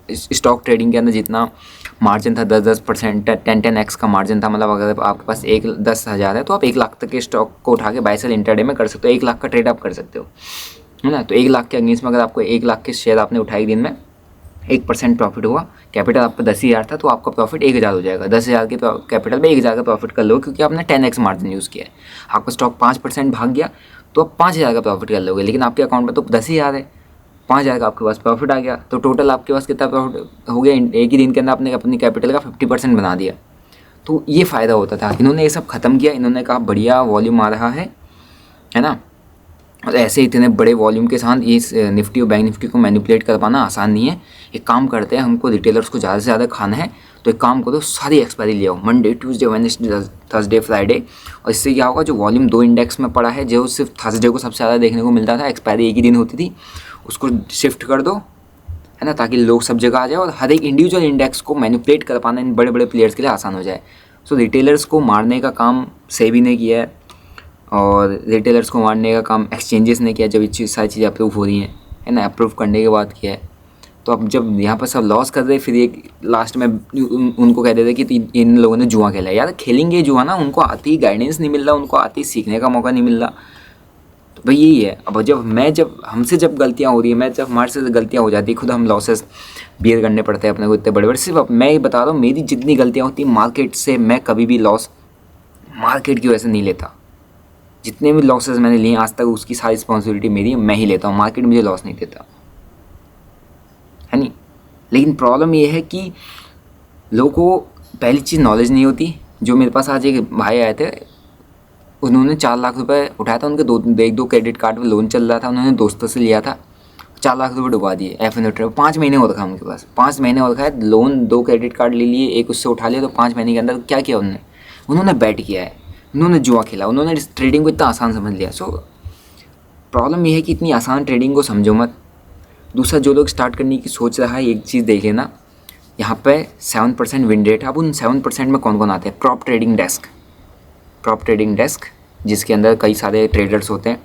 स्टॉक ट्रेडिंग के अंदर जितना मार्जिन था 10% 10x का मार्जिन था, मतलब अगर आपके पास 10,000 है तो आप 1 लाख तक के स्टॉक को उठा के बाय सेल इंटरडे में कर सकते हो। 1 लाख का ट्रेड आप कर सकते हो, है ना। तो 1 लाख के अगेंस्ट में अगर आपको 1 लाख के शेयर आपने उठाए दिन में, 1% प्रॉफिट हुआ, कैपिटल आपका 10,000 था तो आपका प्रॉफिट 1,000 हो जाएगा। 10,000 के कैपिटल में 1,000 का प्रॉफिट कर लो, क्योंकि आपने 10x मार्जिन यूज़ किया है। आपका स्टॉक 5% भाग गया तो आप 5,000 का प्रॉफिट कर लोगे, लेकिन आपके अकाउंट में तो 10,000 है, 5,000 का आपके पास प्रॉफिट आ गया। तो टोटल आपके पास कितना प्रॉफिट हो गया? एक ही दिन के अंदर आपने अपनी कैपिटल का 50% बना दिया। तो ये फ़ायदा होता था। इन्होंने ये सब ख़त्म किया। इन्होंने कहा बढ़िया वॉल्यूम आ रहा है ना। और ऐसे इतने बड़े वॉल्यूम के साथ ये निफ्टी और बैंक निफ्टी को मैनिपुलेट कर पाना आसान नहीं है। एक काम करते हैं, हमको रिटेलर्स को ज़्यादा से ज़्यादा खाना है, तो एक काम करो, सारी एक्सपायरी ले आओ, Monday Tuesday Wednesday Thursday Friday. और इससे क्या होगा, जो वॉल्यूम 2 इंडेक्स में पड़ा है, जो सिर्फ थर्सडे को सबसे ज़्यादा देखने को मिलता था, एक्सपायरी एक ही दिन होती थी, उसको शिफ्ट कर दो, है ना, ताकि लोग सब जगह आ जाए और हर एक इंडिविजुअल इंडेक्स को मैनिपुलेट कर पाना इन बड़े बड़े प्लेयर्स के लिए आसान हो जाए। सो रिटेलर्स को मारने का काम सेबी ने किया है और रिटेलर्स को मारने का काम एक्सचेंजेस ने किया, जब ये सारी चीज़ें अप्रूव हो रही हैं, है ना, अप्रूव करने के बाद किया है। तो अब जब यहाँ पर सब लॉस कर रहे, फिर एक लास्ट में उनको कह देते कि इन लोगों ने जुआ खेला है। यार खेलेंगे जुआ ना, उनको आती गाइडेंस नहीं मिल रहा, उनको आती सीखने का मौका नहीं मिल रहा। तो भाई यही है। अब जब हमसे जब गलतियाँ हो रही है, जब हमारे से गलतियाँ हो जाती है, खुद हम लॉसेस बियर करने पड़ते हैं अपने को इतने बड़े बड़े। सिर्फ मैं ये बता रहा हूँ, मेरी जितनी गलतियाँ होती हैं मार्केट से, मैं कभी भी लॉस मार्केट की वजह से नहीं लेता। जितने भी लॉसेस मैंने लिए आज तक, उसकी सारी रिस्पॉन्सिबिलिटी मेरी है, मैं ही लेता हूँ, मार्केट मुझे लॉस नहीं देता, है नहीं। लेकिन प्रॉब्लम ये है कि लोगों को पहली चीज़ नॉलेज नहीं होती। जो मेरे पास आज एक भाई आए थे, उन्होंने 4 लाख रुपए उठाया था, उनके एक दो क्रेडिट कार्ड पे लोन चल रहा था, उन्होंने दोस्तों से लिया था, 4 लाख रुपए डुबा दिए एफ 5 महीने हो रखा उनके पास, 5 महीने हो रखा है, लोन 2 क्रेडिट कार्ड ले लिए, एक उससे उठा लिया, तो 5 महीने के अंदर क्या किया उन्होंने बैट किया है, उन्होंने जुआ खेला, उन्होंने ट्रेडिंग को इतना आसान समझ लिया। सो प्रॉब्लम ये है कि इतनी आसान ट्रेडिंग को समझो मत। दूसरा, जो लोग स्टार्ट करने की सोच रहा है, एक चीज़ देख लेना, यहाँ पे 7% विन रेट। अब उन 7% में कौन कौन आते हैं? प्रॉप ट्रेडिंग डेस्क जिसके अंदर कई सारे ट्रेडर्स होते हैं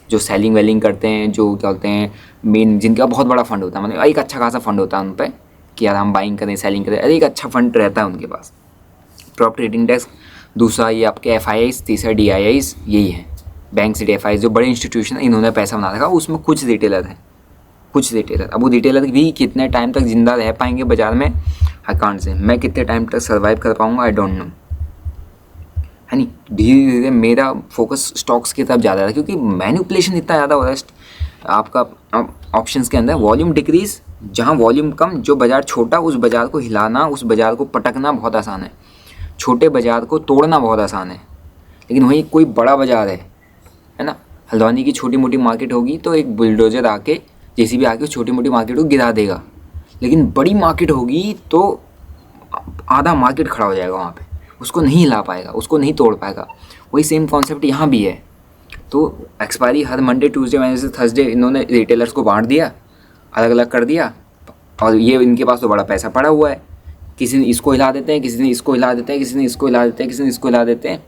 जो सेलिंग वेलिंग करते हैं, जो क्या बोलते हैं मेन, जिनका बहुत बड़ा फंड होता है, मतलब एक अच्छा खासा फंड होता है उन पर कि यार हम बाइंग करें सेलिंग करें, अरे एक अच्छा फंड रहता है उनके पास, प्रॉप ट्रेडिंग डेस्क। दूसरा ये आपके FIIs, तीसरा DIIs, यही है बैंक से DFIs, जो बड़े इंस्टीट्यूशन इन्होंने पैसा बना रखा। उसमें कुछ रिटेलर हैं, अब वो रिटेलर भी कितने टाइम तक जिंदा रह पाएंगे बाज़ार में, आई कांट से। मैं कितने टाइम तक सर्वाइव कर पाऊँगा, आई डोंट नो, है नहीं। धीरे धीरे मेरा फोकस स्टॉक्स की तरफ ज़्यादा है, क्योंकि मैनिपुलेशन इतना ज़्यादा हो रहा है आपका ऑप्शंस के अंदर। वॉल्यूम डिक्रीज, जहाँ वॉल्यूम कम, जो बाज़ार छोटा, उस बाज़ार को हिलाना, उस बाज़ार को पटकना बहुत आसान है, छोटे बाज़ार को तोड़ना बहुत आसान है। लेकिन वहीं कोई बड़ा बाज़ार है ना, हल्द्वानी की छोटी मोटी मार्केट होगी तो एक बुलडोजर आके, JCB आके छोटी मोटी मार्केट को गिरा देगा। लेकिन बड़ी मार्केट होगी तो आधा मार्केट खड़ा हो जाएगा वहाँ पे, उसको नहीं हिला पाएगा, उसको नहीं तोड़ पाएगा। वही सेम कॉन्सेप्ट यहाँ भी है। तो एक्सपायरी हर मंडे, ट्यूसडे, वेडनेसडे, थर्सडे इन्होंने रिटेलर्स को बांट दिया, अलग अलग कर दिया, और ये इनके पास तो बड़ा पैसा पड़ा हुआ है, किसी ने इसको हिला देते हैं, किसी ने इसको हिला देते हैं, किसी ने इसको हिला देते हैं, किसी ने इसको हिला देते हैं,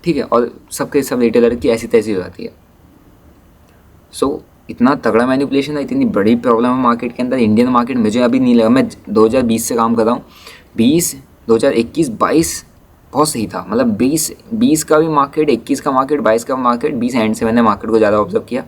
ठीक है, और सबके सब रिटेलर की ऐसी तैसी हो जाती है। सो इतना तगड़ा मैनिपुलेशन है, इतनी बड़ी प्रॉब्लम है मार्केट के अंदर। इंडियन मार्केट मुझे अभी नहीं लगा, मैं 2020 से काम कर रहा हूँ, 2021, 22 बहुत सही था, मतलब 20 का भी मार्केट, 21 का मार्केट, 22 का मार्केट, 20 एंड से मैंने मार्केट को ज़्यादा ऑब्जर्व किया,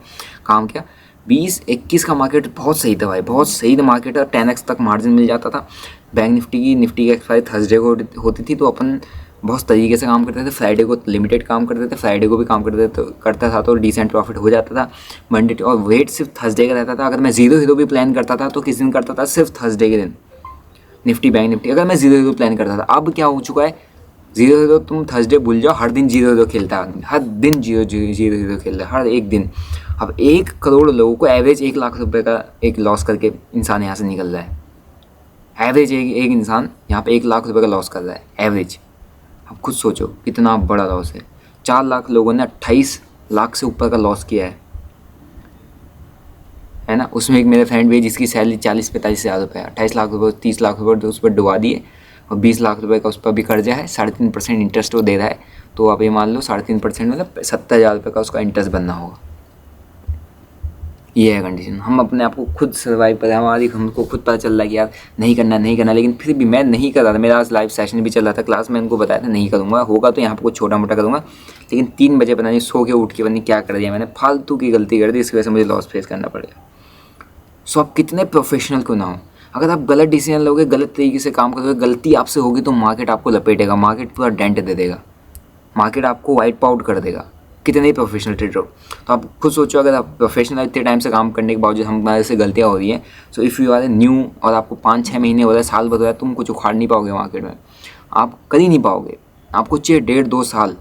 काम किया। 20-21 का मार्केट बहुत सही था भाई, बहुत सही था मार्केट, और 10x तक मार्जिन मिल जाता था। बैंक निफ्टी की एक्सपायरी थर्सडे को होती थी, तो अपन बहुत तरीके से काम करते थे। फ्राइडे को लिमिटेड काम करते थे, फ्राइडे को भी काम करता था तो डिसेंट प्रॉफिट हो जाता था। मंडे और वेट सिर्फ थर्सडे का रहता था। अगर मैं 0-0 भी प्लान करता था तो किस दिन करता था? सिर्फ थर्सडे के दिन, निफ्टी बैंक निफ्टी। अगर मैं 0-0 प्लान करता था, अब क्या हो चुका है, 0-0 तुम थर्सडे भूल जाओ, हर दिन 0-0 खेलता है आदमी, हर दिन 0-0 खेलता है, हर एक दिन। अब 1 करोड़ लोगों को एवरेज 1 लाख रुपए का एक लॉस करके इंसान यहाँ से निकल रहा है। एवरेज एक इंसान यहाँ पे 1 लाख रुपए का लॉस कर रहा है एवरेज। अब खुद सोचो कितना बड़ा लॉस है। 4 लाख लोगों ने 28 लाख से ऊपर का लॉस किया है ना। उसमें एक मेरे फ्रेंड भी जिसकी सैलरी 40-45 हज़ार रुपये, 28 लाख रुपये, 30 लाख रुपये उस पर डुबा दिए, और 20 लाख रुपये का उस पर भी कर्जा है, 3.5% इंटरेस्ट वो दे रहा है। तो आप ये मान लो 3.5% मतलब 70,000 रुपये का उसका इंटरेस्ट बनना होगा। ये है कंडीशन। हम अपने आप को खुद सर्वाइव करें, हमको खुद पता चल रहा है कि यार नहीं करना, लेकिन फिर भी मैं नहीं कर रहा था। मेरा आज लाइव सेशन भी चल रहा था क्लास में, उनको बताया था नहीं करूँगा, होगा तो यहाँ पर कुछ छोटा मोटा करूँगा। लेकिन 3 बजे पता नहीं सो के उठ के पता नहीं क्या कर दिया मैंने, फालतू की गलती कर दी, इसकी वजह से मुझे लॉस फेस करना पड़ेगा। सो आप कितने प्रोफेशनल क्यों ना हो, अगर आप गलत डिसीजन लोगे, गलत तरीके से काम करोगे, गलती आपसे होगी तो मार्केट आपको लपेटेगा, मार्केट पूरा डेंट दे देगा, मार्केट आपको वाइट आउट कर देगा, कितने ही प्रोफेशनल ट्रेडर हो। तो आप खुद सोचो, अगर आप प्रोफेशनल इतने टाइम से काम करने के बावजूद हमारे से गलतियाँ हो रही हैं, so if you are a new और आपको 5-6 महीने हो रहा है, साल भर हो रहा है, तुम कुछ उखाड़ नहीं पाओगे मार्केट में, आप कर ही नहीं पाओगे। आपको चाहिए 1.5-2 साल,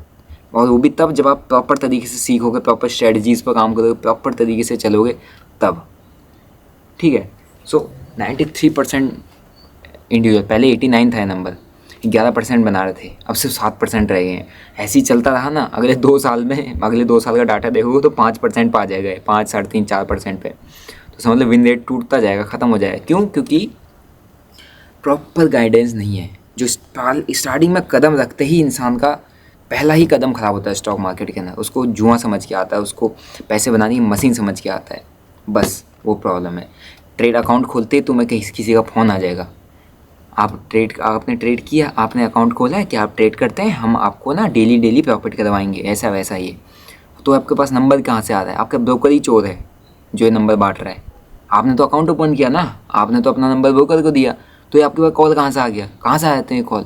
और वो भी तब जब आप प्रॉपर तरीके से सीखोगे, प्रॉपर स्ट्रेटजीज़ पर काम करोगे, प्रॉपर तरीके से चलोगे तब, ठीक है। सो 93% इंडिविजुअल, पहले 89 था नंबर, 11% बना रहे थे, अब सिर्फ 7% रह गए हैं। ऐसे ही चलता रहा ना, अगले 2 साल में, अगले 2 साल का डाटा देखोगे तो 5% पर आ जाएगा, 5, 3.5, 4% पे। तो समझ लो विन रेट टूटता जाएगा, ख़त्म हो जाएगा। क्यों? क्योंकि प्रॉपर गाइडेंस नहीं है। जो स्टार्टिंग में कदम रखते ही इंसान का पहला ही कदम ख़राब होता है स्टॉक मार्केट के अंदर। उसको जुआ समझ के आता है, उसको पैसे बनाने की मशीन समझ के आता है, बस वो प्रॉब्लम है। ट्रेड अकाउंट खोलते ही तुम्हें किसी का फ़ोन आ जाएगा, आपने ट्रेड किया, आपने अकाउंट खोला है कि आप ट्रेड करते हैं, हम आपको ना डेली प्रॉफिट करवाएंगे, ऐसा वैसा ये। तो आपके पास नंबर कहाँ से आ रहा है? आपका ब्रोकर ही चोर है जो ये नंबर बांट रहा है। आपने तो अकाउंट ओपन किया ना, आपने तो अपना नंबर ब्रोकर को दिया, तो ये आपके पास कॉल कहाँ से आ गया? कहाँ से आ जाते हैं कॉल?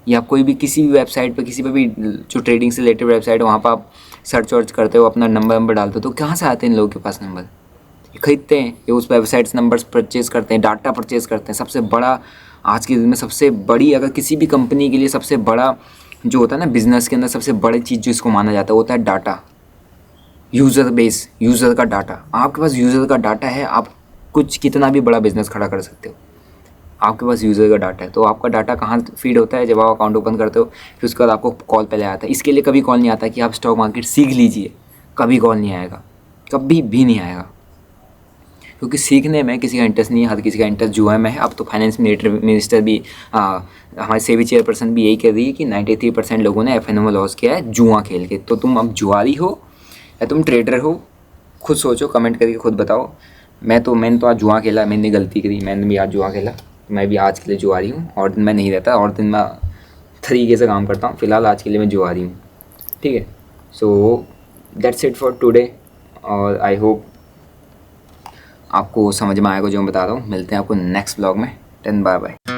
या कोई भी किसी भी वेबसाइट पर, किसी पर भी जो ट्रेडिंग से रिलेटेड वेबसाइट है, वहाँ पर आप सर्च वर्च करते हो, अपना नंबर डालते हो, तो कहाँ से आते हैं इन लोगों के पास नंबर? खरीदते हैं, ये उस वेबसाइट्स नंबर्स परचेज़ करते हैं, डाटा परचेज़ करते हैं। सबसे बड़ा आज के दिन में सबसे बड़ी, अगर किसी भी कंपनी के लिए सबसे बड़ा जो होता है ना बिज़नेस के अंदर, सबसे बड़ी चीज़ जो इसको माना जाता है वो होता है डाटा, यूज़र बेस, यूज़र का डाटा। आपके पास यूज़र का डाटा है, आप कुछ कितना भी बड़ा बिज़नेस खड़ा कर सकते हो। आपके पास यूज़र का डाटा है, तो आपका डाटा कहाँ फीड होता है? जब आप अकाउंट ओपन करते हो, फिर उसके बाद आपको कॉल पहले आता है। इसके लिए कभी कॉल नहीं आता कि आप स्टॉक मार्केट सीख लीजिए, कभी कॉल नहीं आएगा, कभी भी नहीं आएगा, क्योंकि सीखने में किसी का इंटरेस्ट नहीं है, हर किसी का इंटरेस्ट जुआ में है। अब तो फाइनेंस मिनिस्टर भी, हमारे सेबी चेयरपर्सन भी यही कह रही है कि 93% लोगों ने एफ.एन.ओ में लॉस किया है जुआ खेल के। तो तुम अब जुआरी हो या तुम ट्रेडर हो, खुद सोचो, कमेंट करके खुद बताओ। मैंने तो आज जुआ खेला, मैंने गलती करी, मैंने भी आज जुआ खेला, मैं भी आज के लिए जुआरी हूँ। और दिन मैं नहीं रहता, और दिन मैं तरीके से काम करता हूँ। फ़िलहाल आज के लिए मैं जुआरी हूँ, ठीक है। So that's it for today, और आई होप आपको समझ में आएगा जो मैं बता रहा हूँ। मिलते हैं आपको नेक्स्ट ब्लॉग में। टेन बाय बाय।